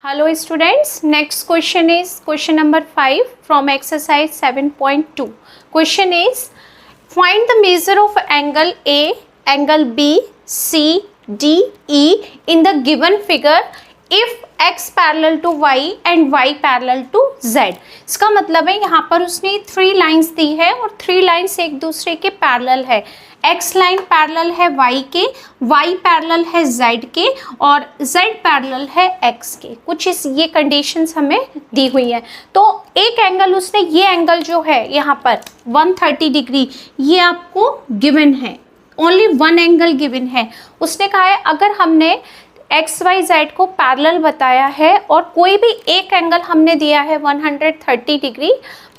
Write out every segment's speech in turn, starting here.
Hello students, next question is question number 5 from exercise 7.2. Question is, find the measure of angle A, angle B, C, D, E in the given figure if x parallel to y and y parallel to z। इसका मतलब है यहाँ पर उसने 3 lines दी है और 3 lines एक दूसरे के पैरेलल है। x लाइन पैरेलल है y के, y पैरेलल है z के और z पैरेलल है x के। कुछ इस ये कंडीशंस हमें दी हुई है। तो एक एंगल उसने, ये एंगल जो है यहाँ पर 130 डिग्री, ये आपको गिवन है, ओनली वन एंगल गिवन है। उसने कहा है अगर हमने एक्स वाई जेड को पैरेलल बताया है और कोई भी एक एंगल हमने दिया है 130 डिग्री,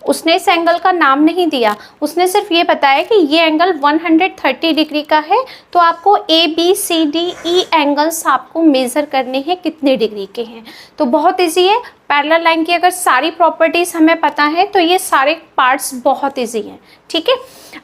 उसने इस एंगल का नाम नहीं दिया, उसने सिर्फ ये बताया कि ये एंगल 130 डिग्री का है, तो आपको A B C D E angles आपको मेज़र करने हैं कितने डिग्री के हैं। तो बहुत इजी है, पैरेलल लाइन की अगर सारी प्रॉपर्टीज़ हमें पता है तो ये सारे पार्ट्स बहुत इजी हैं। ठीक है,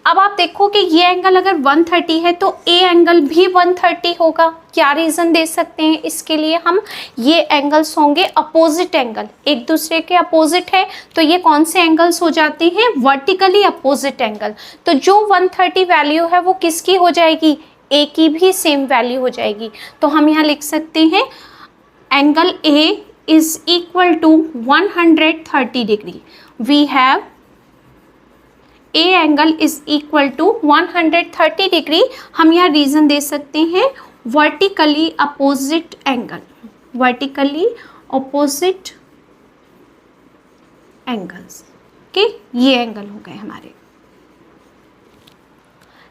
अब आप देखो कि ये एंगल अगर 130 है तो ए एंगल भी 130 होगा। क्या रीज़न दे सकते हैं इसके लिए हम, ये एंगल्स होंगे अपोजिट एंगल, एक दूसरे के अपोजिट है, तो ये कौन से एंगल्स हो जाते हैं, वर्टिकली अपोजिट एंगल। तो जो 130 वैल्यू है वो किसकी हो जाएगी, ए की भी सेम वैल्यू हो जाएगी। तो हम यहाँ लिख सकते हैं angle A is equal to 130 degree. We have A angle is equal to 130 degree. हम यहाँ रीज़न दे सकते हैं vertically opposite angle, vertically opposite angles के ये एंगल हो गए हमारे।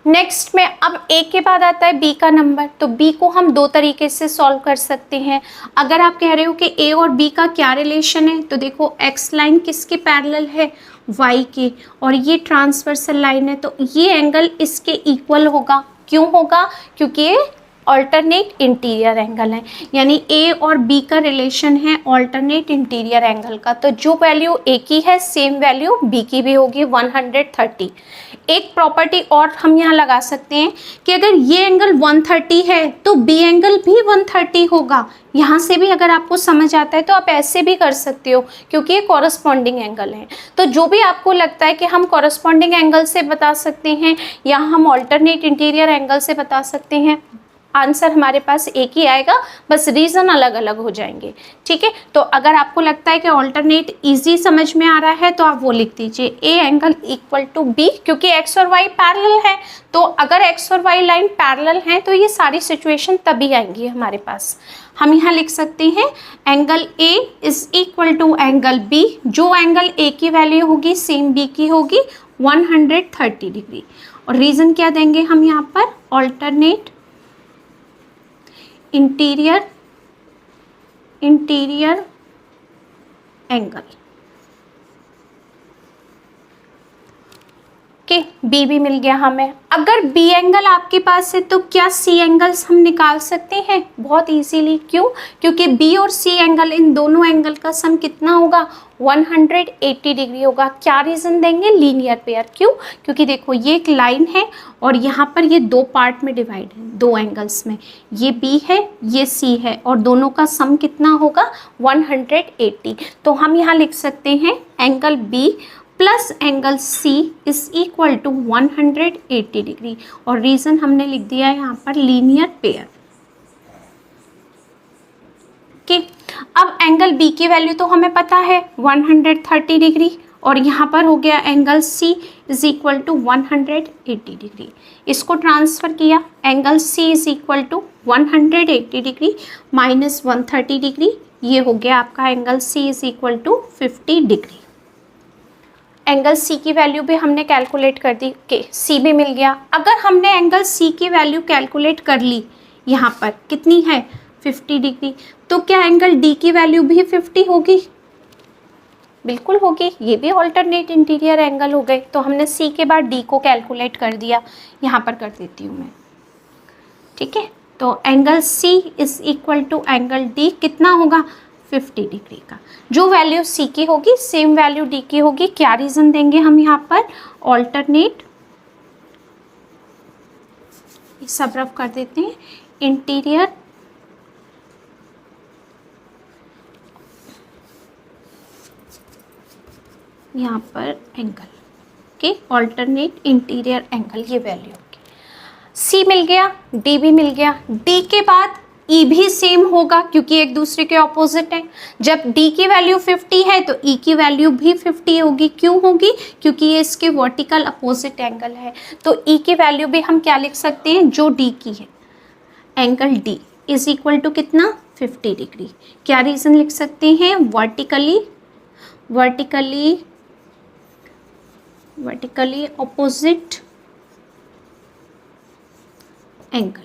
नेक्स्ट में अब ए के बाद आता है बी का नंबर, तो बी को हम दो तरीके से सॉल्व कर सकते हैं। अगर आप कह रहे हो कि ए और बी का क्या रिलेशन है, तो देखो एक्स लाइन किसके पैरेलल है, वाई के, और ये ट्रांसवर्सल लाइन है, तो ये एंगल इसके इक्वल होगा। क्यों होगा, क्योंकि ये ऑल्टरनेट इंटीरियर एंगल है, यानी ए और बी का रिलेशन है ऑल्टरनेट इंटीरियर एंगल का। तो जो वैल्यू ए की है सेम वैल्यू बी की भी होगी 130। एक प्रॉपर्टी और हम यहाँ लगा सकते हैं कि अगर ये एंगल 130 है तो बी एंगल भी 130 होगा। यहाँ से भी अगर आपको समझ आता है तो आप ऐसे भी कर सकते हो, क्योंकि ये कॉरस्पॉन्डिंग एंगल है। तो जो भी आपको लगता है कि हम कॉरस्पॉन्डिंग एंगल से बता सकते हैं या हम ऑल्टरनेट इंटीरियर एंगल से बता सकते हैं, आंसर हमारे पास एक ही आएगा, बस रीज़न अलग अलग हो जाएंगे। ठीक है, तो अगर आपको लगता है कि ऑल्टरनेट इजी समझ में आ रहा है तो आप वो लिख दीजिए A angle equal to B, क्योंकि एक्स और वाई पैरेलल है। तो अगर एक्स और वाई लाइन पैरेलल हैं तो ये सारी सिचुएशन तभी आएंगी हमारे पास। हम यहाँ लिख सकते हैं angle A is equal to angle B, जो एंगल ए की वैल्यू होगी सेम बी की होगी 130 डिग्री। और रीज़न क्या देंगे हम यहाँ पर, ऑल्टरनेट इंटीरियर एंगल के बी भी मिल गया हमें। अगर बी एंगल आपके पास है तो क्या सी एंगल्स हम निकाल सकते हैं बहुत इजीली। क्यों, क्योंकि बी और सी एंगल, इन दोनों एंगल का सम कितना होगा, 180 डिग्री होगा। क्या रीज़न देंगे, लीनियर पेयर। क्यों, क्योंकि देखो ये एक लाइन है और यहाँ पर ये दो पार्ट में डिवाइड है, दो एंगल्स में, ये बी है ये सी है, और दोनों का सम कितना होगा 180। तो हम यहाँ लिख सकते हैं angle B plus angle C is equal to 180 degree, और रीज़न हमने लिख दिया है यहाँ पर लीनियर पेयर के। अब एंगल बी की वैल्यू तो हमें पता है 130 डिग्री, और यहाँ पर हो गया angle C is equal to 180 degree. इसको ट्रांसफ़र किया, angle C is equal to 180 degree minus 130 degree, ये हो गया आपका angle C is equal to 50 degree. Angle C की वैल्यू भी हमने कैलकुलेट कर दी, के सी भी मिल गया। अगर हमने एंगल सी की वैल्यू कैलकुलेट कर ली, यहाँ पर कितनी है 50 डिग्री, तो क्या एंगल डी की वैल्यू भी 50 होगी, बिल्कुल होगी। ये भी ऑल्टरनेट इंटीरियर एंगल हो गए। तो हमने सी के बाद डी को कैलकुलेट कर दिया, यहाँ पर कर देती हूँ मैं। ठीक है, तो angle C is equal to angle D कितना होगा 50 डिग्री का। जो वैल्यू सी की होगी सेम वैल्यू डी की होगी। क्या रीज़न देंगे हम यहाँ पर, ऑल्टरनेट, सब रफ कर देते हैं, इंटीरियर यहाँ पर एंगल के ऑल्टरनेट इंटीरियर एंगल, ये वैल्यू होगी। सी मिल गया, डी भी मिल गया। डी के बाद ई भी सेम होगा क्योंकि एक दूसरे के ऑपोजिट है। जब डी की वैल्यू 50 है तो ई की वैल्यू भी 50 होगी। क्यों होगी? क्योंकि ये इसके वर्टिकल अपोजिट एंगल है। तो ई की वैल्यू भी हम क्या लिख सकते हैं, जो डी की है, angle D is equal to कितना, 50 डिग्री। क्या रीज़न लिख सकते हैं, वर्टिकली ऑपोजिट एंगल।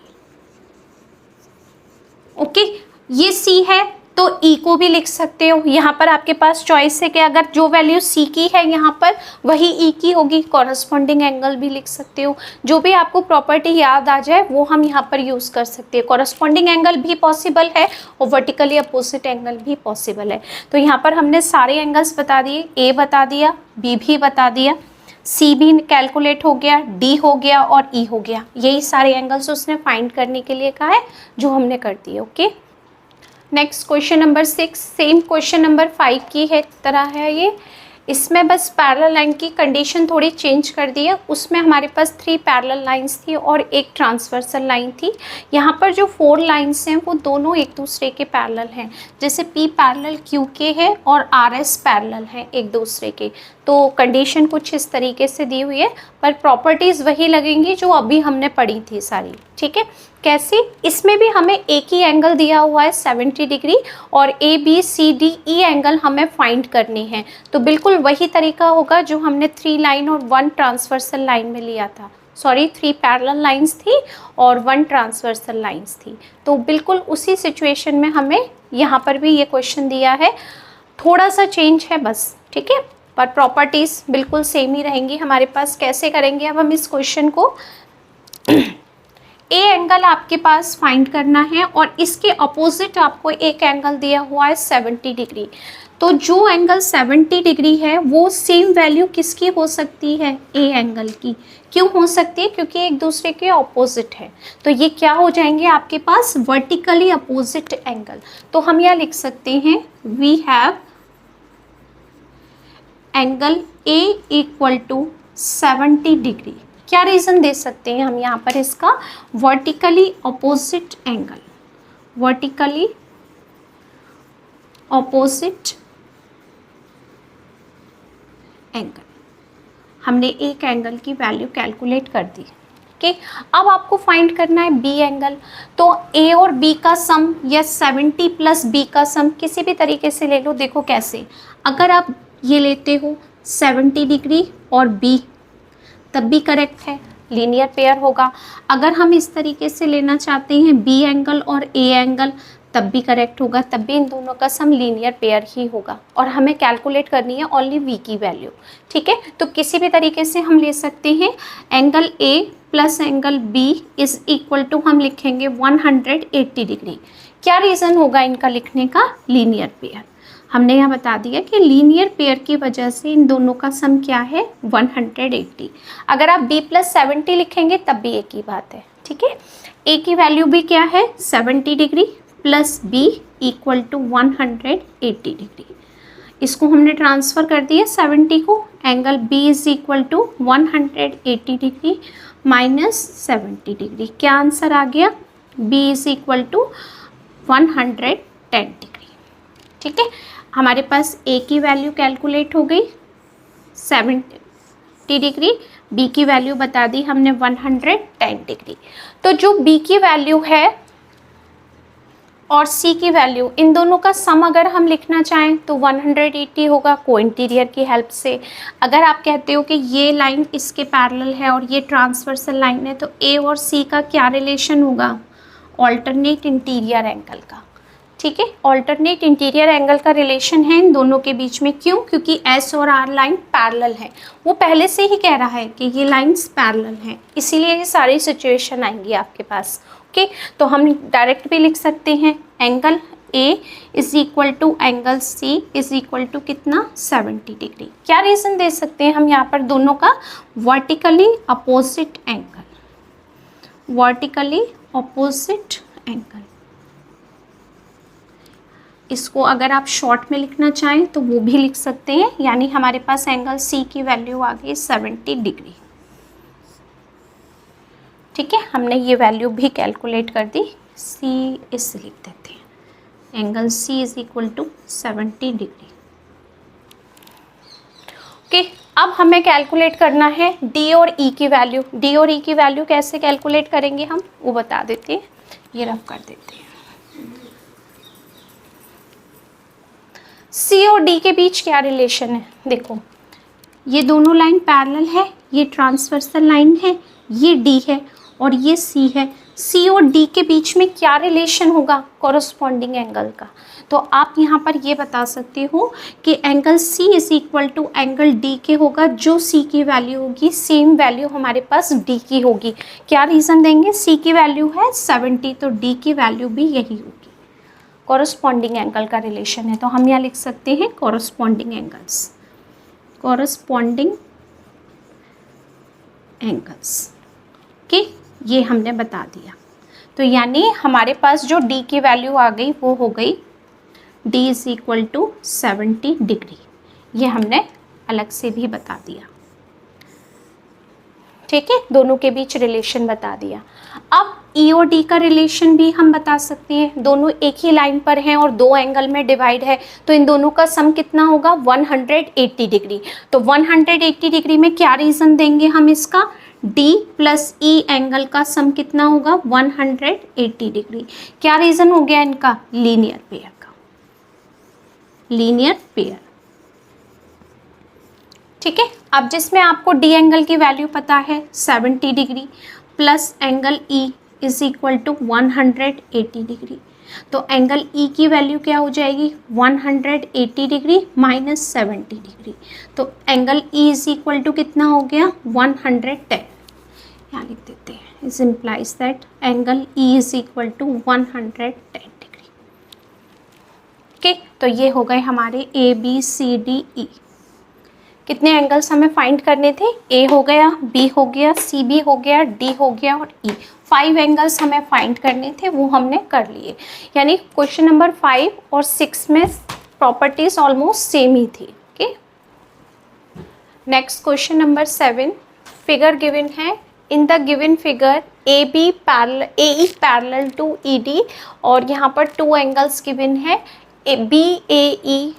ओके, ये सी है तो ई को भी लिख सकते हो। यहाँ पर आपके पास चॉइस है कि अगर जो वैल्यू सी की है यहाँ पर वही ई की होगी, कॉरस्पॉन्डिंग एंगल भी लिख सकते हो। जो भी आपको प्रॉपर्टी याद आ जाए वो हम यहाँ पर यूज़ कर सकते हैं। कॉरस्पॉन्डिंग एंगल भी पॉसिबल है और वर्टिकली अपोजिट एंगल भी पॉसिबल है। तो यहाँ पर हमने सारे एंगल्स बता दिए, ए बता दिया, बी भी बता दिया, सी भी कैलकुलेट हो गया, डी हो गया और ई हो गया। यही सारे एंगल्स उसने फाइंड करने के लिए कहा है जो हमने कर दिए। Okay, next question number 6, same question number 5 की है तरह है ये। इसमें बस पैरेलल लाइन की कंडीशन थोड़ी चेंज कर दी है। उसमें हमारे पास 3 पैरेलल लाइंस थी और एक ट्रांसवर्सल लाइन थी। यहाँ पर जो 4 लाइंस हैं वो दोनों एक दूसरे के पैरेलल हैं। जैसे P पैरेलल Q के है और RS पैरेलल है एक दूसरे के। तो कंडीशन कुछ इस तरीके से दी हुई है, पर प्रॉपर्टीज़ वही लगेंगी जो अभी हमने पढ़ी थी सारी। ठीक है, कैसे? इसमें भी हमें एक ही एंगल दिया हुआ है 70 डिग्री और ABCDE एंगल हमें फाइंड करनी है। तो बिल्कुल वही तरीका होगा जो हमने 3 लाइन और 1 ट्रांसवर्सल लाइन में लिया था। 3 पैरेलल लाइंस थी और 1 ट्रांसवर्सल लाइंस थी। तो बिल्कुल उसी सिचुएशन में हमें यहाँ पर भी ये क्वेश्चन दिया है, थोड़ा सा चेंज है बस। ठीक है, पर प्रॉपर्टीज़ बिल्कुल सेम ही रहेंगी हमारे पास। कैसे करेंगे अब हम इस क्वेश्चन को? ए एंगल आपके पास फाइंड करना है और इसके अपोजिट आपको एक एंगल दिया हुआ है 70 डिग्री। तो जो एंगल 70 डिग्री है वो सेम वैल्यू किसकी हो सकती है? ए एंगल की। क्यों हो सकती है? क्योंकि एक दूसरे के अपोजिट है। तो ये क्या हो जाएंगे आपके पास? Vertically opposite angle. तो हम यह लिख सकते हैं, we have angle A equal to 70 degree. क्या रीज़न दे सकते हैं हम यहाँ पर इसका? Vertically opposite angle, vertically opposite angle. हमने एक एंगल की वैल्यू कैलकुलेट कर दी। ओके, अब आपको फाइंड करना है बी एंगल। तो ए और बी का सम या 70 प्लस बी का सम किसी भी तरीके से ले लो। देखो कैसे, अगर आप ये लेते हो 70 डिग्री और बी, तब भी करेक्ट है, लीनियर पेयर होगा। अगर हम इस तरीके से लेना चाहते हैं बी एंगल और ए एंगल, तब भी करेक्ट होगा, तब भी इन दोनों का सम लीनियर पेयर ही होगा। और हमें कैलकुलेट करनी है ओनली वी की वैल्यू। ठीक है, तो किसी भी तरीके से हम ले सकते हैं angle A plus angle B is equal to, हम लिखेंगे 180 डिग्री। क्या रीज़न होगा इनका लिखने का? Linear pair. हमने यहाँ बता दिया कि लीनियर पेयर की वजह से इन दोनों का सम क्या है? 180। अगर आप b प्लस 70 लिखेंगे तब भी एक ही बात है। ठीक है, a की वैल्यू भी क्या है? 70 degree plus b equal to 180 degree. इसको हमने ट्रांसफ़र कर दिया 70 को, angle b is equal to 180 degree minus 70 degree. क्या आंसर आ गया? b is equal to 110 degree. ठीक है, हमारे पास a की वैल्यू कैलकुलेट हो गई 70 डिग्री, b की वैल्यू बता दी हमने 110 डिग्री। तो जो b की वैल्यू है और c की वैल्यू, इन दोनों का सम अगर हम लिखना चाहें तो 180 होगा को इंटीरियर की हेल्प से। अगर आप कहते हो कि ये लाइन इसके पैरेलल है और ये ट्रांसवर्सल लाइन है, तो a और c का क्या रिलेशन होगा? ऑल्टरनेट इंटीरियर एंगल का। ठीक है, ऑल्टरनेट इंटीरियर एंगल का रिलेशन है इन दोनों के बीच में। क्यों? क्योंकि एस और आर लाइन पैरेलल है। वो पहले से ही कह रहा है कि ये लाइंस पैरेलल हैं, इसीलिए ये सारी सिचुएशन आएंगी आपके पास। ओके, तो हम डायरेक्ट भी लिख सकते हैं angle A is equal to angle C is equal to कितना? 70 डिग्री। क्या रीज़न दे सकते हैं हम यहाँ पर? दोनों का vertically opposite angle, vertically opposite angle. इसको अगर आप शॉर्ट में लिखना चाहें तो वो भी लिख सकते हैं, यानी हमारे पास एंगल सी की वैल्यू आ गई 70 डिग्री। ठीक है, हमने ये वैल्यू भी कैलकुलेट कर दी। सी इस लिख देते हैं, angle C is equal to 70 degree. Okay, अब हमें कैलकुलेट करना है डी और ई की वैल्यू। डी और ई की वैल्यू कैसे कैलकुलेट करेंगे हम, वो बता देते हैं, ये रफ कर देते हैं। सी और डी के बीच क्या रिलेशन है, देखो ये दोनों लाइन पैरेलल है, ये ट्रांसवर्सल लाइन है, ये डी है और ये सी है। सी और डी के बीच में क्या रिलेशन होगा, कॉरस्पॉन्डिंग एंगल का। तो आप यहाँ पर ये बता सकते हो कि angle C is equal to angle D के होगा, जो सी की वैल्यू होगी सेम वैल्यू हमारे पास डी की होगी। क्या रीज़न देंगे, सी की वैल्यू है 70 तो डी की वैल्यू भी यही होगी। कॉरस्पॉन्डिंग एंगल का रिलेशन है, तो हम यहाँ लिख सकते हैं corresponding angles, corresponding angles. Okay, ये हमने बता दिया। तो यानी हमारे पास जो डी की वैल्यू आ गई वो हो गई D is equal to 70 degree. ये हमने अलग से भी बता दिया। ठीक है, दोनों के बीच रिलेशन बता दिया। अब ई और डी का रिलेशन भी हम बता सकते हैं। दोनों एक ही लाइन पर हैं और दो एंगल में डिवाइड है, तो इन दोनों का सम कितना होगा, 180 डिग्री। तो 180 डिग्री में क्या रीज़न देंगे हम इसका, D प्लस ई एंगल का सम कितना होगा, 180 डिग्री। क्या रीज़न हो गया इनका, लीनियर पेयर का, लीनियर पेयर। ठीक है, अब जिसमें आपको D एंगल की वैल्यू पता है 70 degree plus angle E is equal to 180 degree, तो एंगल E की वैल्यू क्या हो जाएगी, 180 डिग्री माइनस 70 डिग्री। तो angle E is equal to कितना हो गया, 110। यहाँ लिख देते हैं, इस implies that angle E is equal to 110 degree. Okay, तो ये हो गए हमारे A B C D E। कितने एंगल्स हमें फाइंड करने थे, A हो गया, B हो गया, C भी हो गया, D हो गया और E। 5 एंगल्स हमें फाइंड करने थे, वो हमने कर लिए। यानी क्वेश्चन नंबर 5 और 6 में प्रॉपर्टीज ऑलमोस्ट सेम ही थी। Okay, next question number 7, figure given है। In the given figure AE parallel to ED और यहाँ पर 2 एंगल्स गिवन है, BAE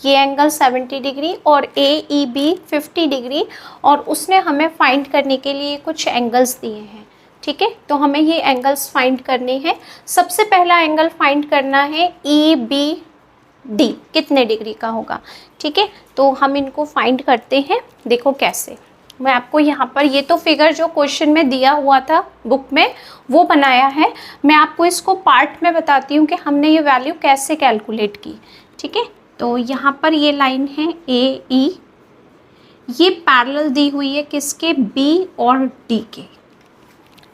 ये एंगल 70 डिग्री और AEB 50 डिग्री, और उसने हमें फाइंड करने के लिए कुछ एंगल्स दिए हैं। ठीक है, तो हमें ये एंगल्स फाइंड करने हैं। सबसे पहला एंगल फाइंड करना है EBD कितने डिग्री का होगा। ठीक है, तो हम इनको फाइंड करते हैं। देखो कैसे, मैं आपको यहाँ पर ये तो फिगर जो क्वेश्चन में दिया हुआ था बुक में वो बनाया है, मैं आपको इसको पार्ट में बताती हूँ कि हमने ये वैल्यू कैसे कैलकुलेट की। ठीक है, तो यहाँ पर ये लाइन है AE, ये पैरेलल दी हुई है किसके, B और D के,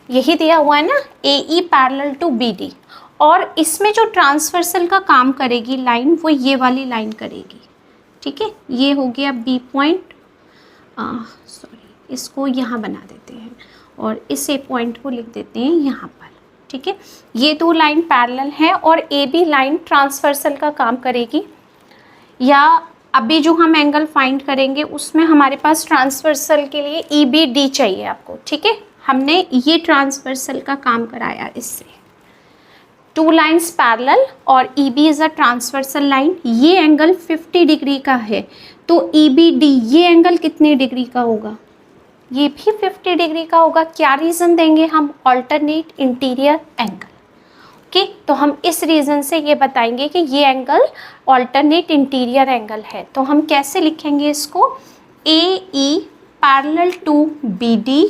यही दिया हुआ है ना, AE पैरेलल टू BD। और इसमें जो ट्रांसवर्सल का काम करेगी लाइन, वो ये वाली लाइन करेगी। ठीक है, ये हो गया B पॉइंट, सॉरी इसको यहाँ बना देते हैं और इस A पॉइंट को लिख देते हैं यहाँ पर। ठीक है, ये दो लाइन पैरेलल है और AB लाइन ट्रांसवर्सल का काम करेगी। या अभी जो हम एंगल फाइंड करेंगे उसमें हमारे पास ट्रांसवर्सल के लिए EBD चाहिए आपको। ठीक है, हमने ये ट्रांसवर्सल का काम कराया इससे। 2 लाइन्स पैरेलल और EB is a transversal line. ये एंगल 50 डिग्री का है, तो EBD ये एंगल कितने डिग्री का होगा, ये भी 50 डिग्री का होगा। क्या रीज़न देंगे हम, ऑल्टरनेट इंटीरियर एंगल। ओके, तो हम इस रीज़न से ये बताएंगे कि ये एंगल ऑल्टरनेट इंटीरियर एंगल है। तो हम कैसे लिखेंगे इसको, AE parallel to BD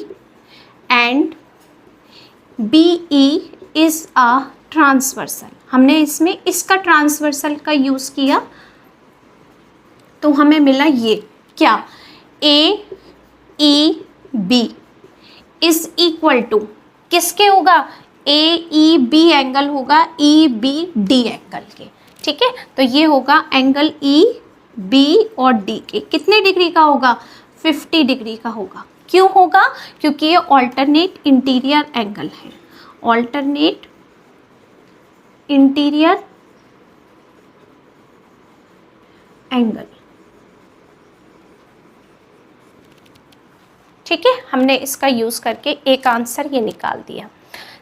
and BE is a transversal. हमने इसमें इसका ट्रांसवर्सल का यूज़ किया तो हमें मिला ये क्या, AEB इज़ इक्वल टू किसके होगा, AEB एंगल होगा EBD एंगल के। ठीक है, तो ये होगा एंगल EB और D के कितने डिग्री का होगा, 50 डिग्री का होगा। क्यों होगा, क्योंकि ये ऑल्टरनेट इंटीरियर एंगल है, ऑल्टरनेट इंटीरियर एंगल। ठीक है, हमने इसका यूज करके एक आंसर ये निकाल दिया।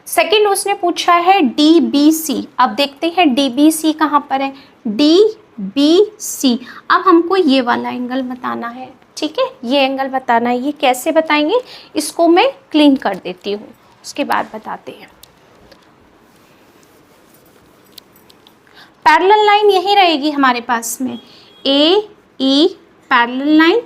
सेकंड उसने पूछा है DBC। अब देखते हैं DBC कहाँ पर है। DBC, अब हमको ये वाला एंगल बताना है। ठीक है, ये एंगल बताना है। ये कैसे बताएंगे, इसको मैं क्लीन कर देती हूँ, उसके बाद बताते हैं। पैरेलल लाइन यही रहेगी हमारे पास में, AE पैरेलल लाइन,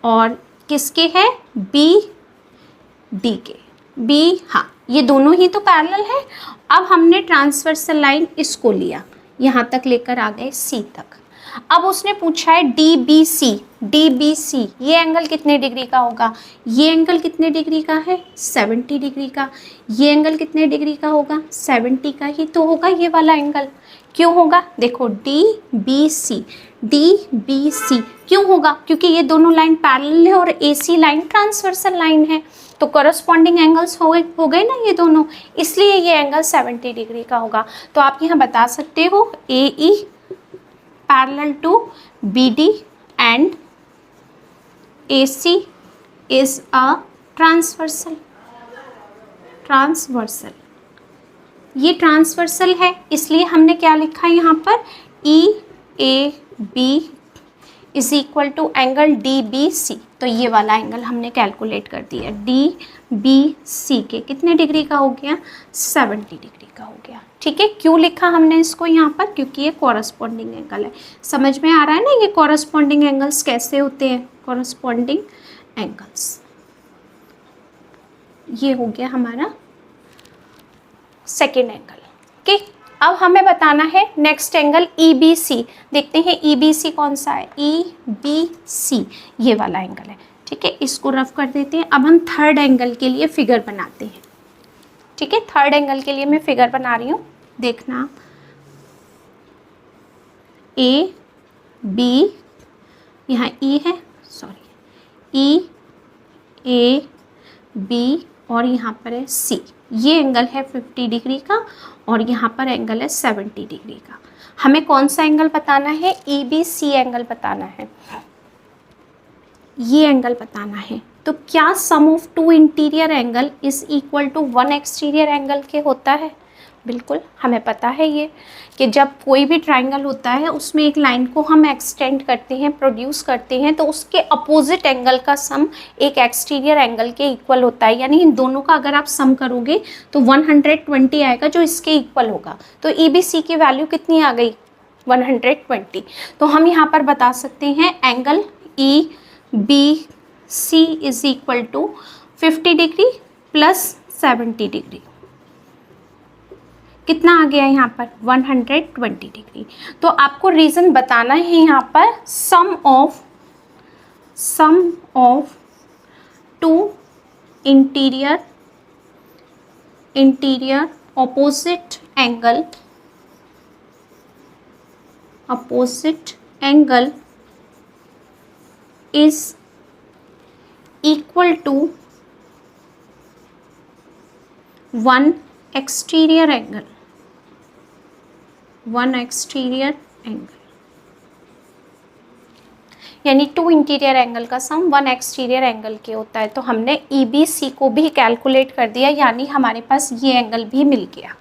और किसके है, BD के। B, हाँ ये दोनों ही तो पैरेलल है। अब हमने ट्रांसवर्सल लाइन इसको लिया, यहाँ तक लेकर आ गए C तक। अब उसने पूछा है DBC। DBC ये एंगल कितने डिग्री का होगा, ये एंगल कितने डिग्री का है, 70 डिग्री का। ये एंगल कितने डिग्री का होगा, 70 का ही तो होगा ये वाला एंगल। क्यों होगा, देखो DBC, DBC क्यों होगा, क्योंकि ये दोनों लाइन पैरेलल है और AC लाइन ट्रांसवर्सल लाइन है, तो करस्पॉन्डिंग एंगल्स हो गए ना ये दोनों, इसलिए ये एंगल 70 डिग्री का होगा। तो आप यहाँ बता सकते हो AE parallel to BD and AC is a transversal. ये ट्रांसवर्सल है, इसलिए हमने क्या लिखा है यहाँ पर, EAB is equal to angle DBC। तो ये वाला एंगल हमने कैलकुलेट कर दिया, DBC के कितने डिग्री का हो गया, 70 डिग्री का हो गया। ठीक है, क्यों लिखा हमने इसको यहाँ पर, क्योंकि ये कॉरस्पॉन्डिंग एंगल है। समझ में आ रहा है ना ये कॉरस्पॉन्डिंग एंगल्स कैसे होते हैं, कॉरस्पॉन्डिंग एंगल्स। ये हो गया हमारा सेकेंड एंगल। ओके, अब हमें बताना है नेक्स्ट एंगल EBC। देखते हैं EBC कौन सा है, EBC ये वाला एंगल है। ठीक है, इसको रफ कर देते हैं। अब हम थर्ड एंगल के लिए फिगर बनाते हैं। ठीक है, थर्ड एंगल के लिए मैं फिगर बना रही हूँ, देखना। AB, यहाँ E है, सॉरी, EAB और यहाँ पर है C। ये एंगल है 50 डिग्री का और यहाँ पर एंगल है 70 डिग्री का। हमें कौन सा एंगल बताना है, EBC एंगल बताना है, ये एंगल बताना है। तो क्या sum of two interior angle is equal to one exterior angle के होता है। बिल्कुल हमें पता है ये, कि जब कोई भी ट्राइंगल होता है उसमें एक लाइन को हम एक्सटेंड करते हैं, प्रोड्यूस करते हैं, तो उसके अपोजिट एंगल का सम एक एक्सटीरियर एंगल के इक्वल होता है। यानी इन दोनों का अगर आप सम करोगे तो 120 आएगा जो इसके इक्वल होगा। तो EBC की वैल्यू कितनी आ गई, 120। तो हम यहाँ पर बता सकते हैं angle EBC is equal to 50 degree plus 70 degree. कितना आ गया यहाँ पर, 120 डिग्री। तो आपको रीज़न बताना है यहाँ पर, sum of two interior opposite angle is equal to one exterior angle. यानी टू इंटीरियर एंगल का सम वन एक्सटीरियर एंगल के होता है। तो हमने EBC को भी कैलकुलेट कर दिया, यानी हमारे पास ये एंगल भी मिल गया।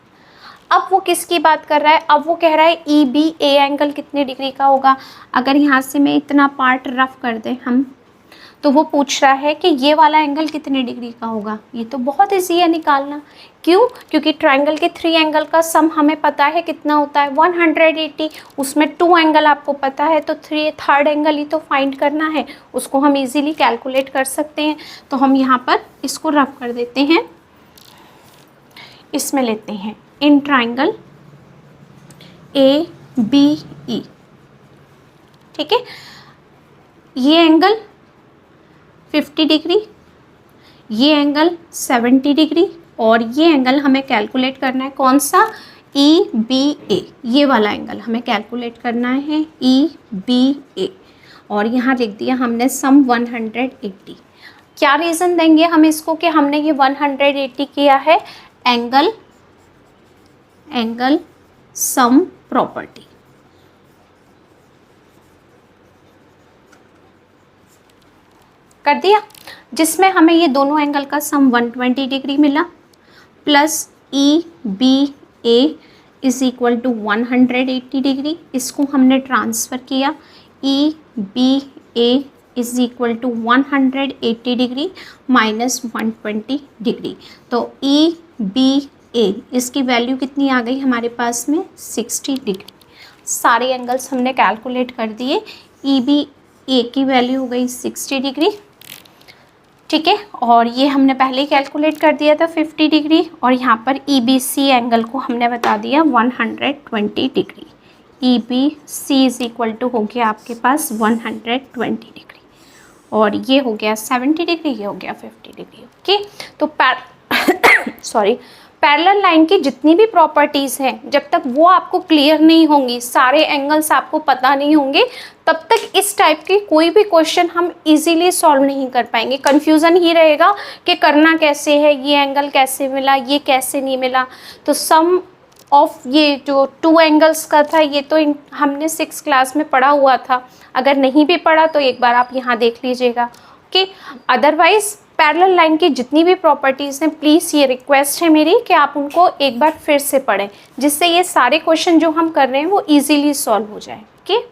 अब वो किसकी बात कर रहा है, अब वो कह रहा है EBA एंगल कितने डिग्री का होगा। अगर यहाँ से मैं इतना पार्ट रफ कर दें हम, तो वो पूछ रहा है कि ये वाला एंगल कितने डिग्री का होगा। ये तो बहुत ईजी है निकालना। क्यों, क्योंकि ट्रायंगल के 3 एंगल का सम हमें पता है कितना होता है, 180। उसमें 2 एंगल आपको पता है, तो थर्ड एंगल ही तो फाइंड करना है, उसको हम इजीली कैलकुलेट कर सकते हैं। तो हम यहाँ पर इसको रफ कर देते हैं, इसमें लेते हैं इन ट्रायंगल ABE। ठीक है, ये एंगल 50 डिग्री, ये एंगल 70 डिग्री और ये एंगल हमें कैलकुलेट करना है कौन सा, EBA। ये वाला एंगल हमें कैलकुलेट करना है EBA, और यहाँ लिख दिया हमने सम 180। क्या रीज़न देंगे हम इसको कि हमने ये 180 किया है, एंगल सम प्रॉपर्टी। कर दिया, जिसमें हमें ये दोनों एंगल का सम 120 डिग्री मिला, plus EBA is equal to 180 degree, इसको हमने ट्रांसफ़र किया, EBA is equal to 180 degree minus 120 degree. तो EBA इसकी वैल्यू कितनी आ गई हमारे पास में 60 डिग्री। सारे एंगल्स हमने कैलकुलेट कर दिए, EBA की वैल्यू हो गई 60 डिग्री, ठीक है, और ये हमने पहले ही कैलकुलेट कर दिया था 50 डिग्री, और यहाँ पर EBC एंगल को हमने बता दिया 120 degree. EBC is equal to हो गया आपके पास 120 डिग्री, और ये हो गया 70 डिग्री, ये हो गया 50 डिग्री। ओके, तो पैरेलल लाइन की जितनी भी प्रॉपर्टीज़ हैं, जब तक वो आपको क्लियर नहीं होंगी, सारे एंगल्स आपको पता नहीं होंगे, तब तक इस टाइप के कोई भी क्वेश्चन हम इजीली सॉल्व नहीं कर पाएंगे। कन्फ्यूज़न ही रहेगा कि करना कैसे है, ये एंगल कैसे मिला, ये कैसे नहीं मिला। तो सम ऑफ ये जो 2 एंगल्स का था, ये तो हमने 6th क्लास में पढ़ा हुआ था, अगर नहीं भी पढ़ा तो एक बार आप यहाँ देख लीजिएगा। ओके, अदरवाइज़ पैरेलल लाइन की जितनी भी प्रॉपर्टीज़ हैं, प्लीज़ ये रिक्वेस्ट है मेरी कि आप उनको एक बार फिर से पढ़ें, जिससे ये सारे क्वेश्चन जो हम कर रहे हैं वो इजीली सॉल्व हो जाए। ओके।